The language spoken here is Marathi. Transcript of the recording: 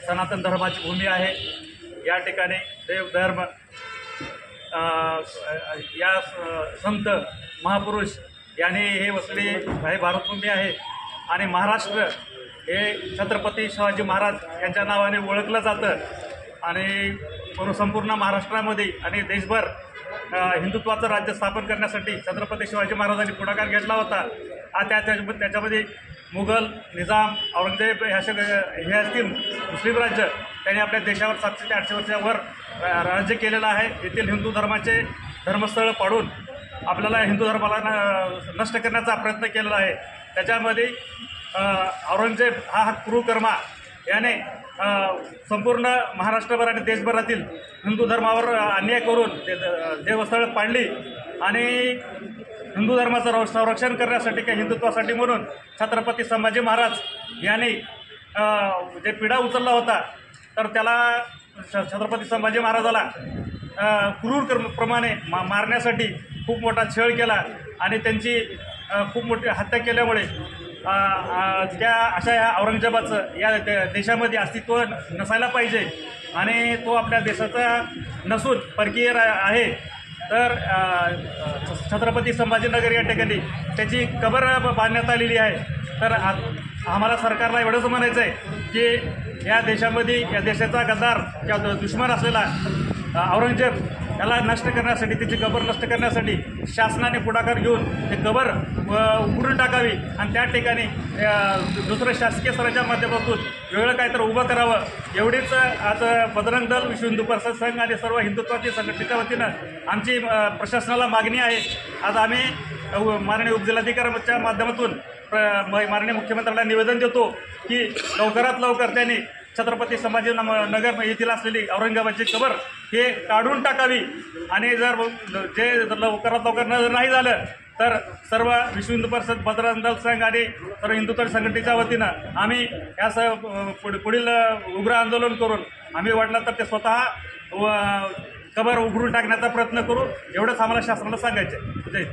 सनातन धर्माची भूमी आहे। या ठिकाणी देवधर्म या संत महापुरुष यांनी हे वसले हे भारतभूमी आहे आणि महाराष्ट्र हे छत्रपती शिवाजी महाराज यांच्या नावाने ओळखलं जातं आणि संपूर्ण महाराष्ट्रामध्ये आणि देशभर हिंदुत्वाचं राज्य स्थापन करण्यासाठी छत्रपती शिवाजी महाराजांनी पुढाकार घेतला होता। त्याच्यामध्ये मुघल, निजाम, औरंगजेब हे असतील मुस्लिम राज्य त्यांनी आपल्या देशावर 700 ते 800 वर्षावर राज्य केलेलं आहे। येथील हिंदू धर्माचे धर्मस्थळ पाडून आपल्याला हिंदू धर्माला नष्ट करण्याचा प्रयत्न केलेला आहे। त्याच्यामध्ये औरंगजेब हा क्रूरकर्मा याने संपूर्ण महाराष्ट्रभर आणि देशभरातील हिंदू धर्मावर अन्याय करून देवस्थळ पाडली आणि हिंदू धर्माचं संरक्षण करण्यासाठी किंवा हिंदुत्वासाठी म्हणून छत्रपती संभाजी महाराज यांनी जे पिढा उचलला होता तर त्याला छत्रपती संभाजी महाराजाला क्रूरप्रमाणे मारण्यासाठी खूप मोठा छळ केला आणि त्यांची खूप मोठी हत्या केल्यामुळे त्या अशा या औरंगजेबाचं या देशामध्ये अस्तित्व नसायला पाहिजे आणि तो आपल्या देशाचा नसून परकीय आहे। तर छत्रपती संभाजीनगर या ठिकाणी त्याची कबर बांधण्यात आलेली आहे। तर आम्हाला सरकारला एवढंच म्हणायचं आहे की या देशामध्ये या देशाचा गद्दार किंवा दुश्मन असलेला औरंगजेब याला नष्ट करण्यासाठी त्याची कबर नष्ट करण्यासाठी शासनाने पुढाकार घेऊन ते कबर उघडून टाकावी आणि त्या ठिकाणी दुसरं शासकीय स्तराच्या माध्यमातून वेगळं काहीतरी उभं करावं एवढीच आज बजरंग दल, विश्व हिंदू परिषद संघ आणि सर्व हिंदुत्वाची संघटनेच्या वतीनं आमची प्रशासनाला मागणी आहे। आज आम्ही माननीय उपजिल्हाधिकाऱ्यांच्या माध्यमातून माननीय मुख्यमंत्र्यांना निवेदन देतो की लवकरात लवकर त्यांनी छत्रपती संभाजीनगर येथील असलेली औरंगाबादची कबर हे काढून टाकावी आणि जर लवकरात लवकर नाही झालं तर सर्व विश्व हिंदू परिषद, बजरंग दल संघ आणि सर्व हिंदुत्व संघटनेच्या वतीनं आम्ही या पुढील उग्र आंदोलन करून आम्ही वाटलं तर ते स्वतः कबर उघडून टाकण्याचा प्रयत्न करू एवढंच आम्हाला शासनाला सांगायचं आहे। जय